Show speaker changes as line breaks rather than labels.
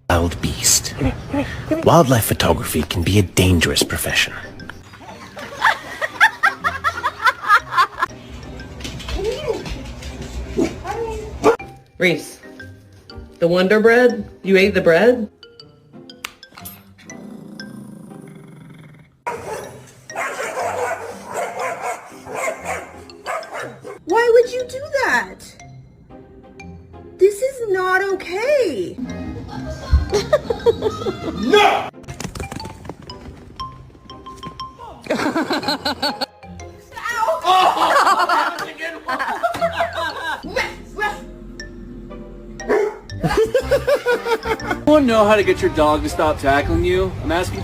Wild beast. Wildlife photography can be a dangerous profession.
Reese, the Wonder Bread? You ate the bread?
Why would you do that? This is not okay.
No!
You want to know how to get your dog to stop tackling you? I'm asking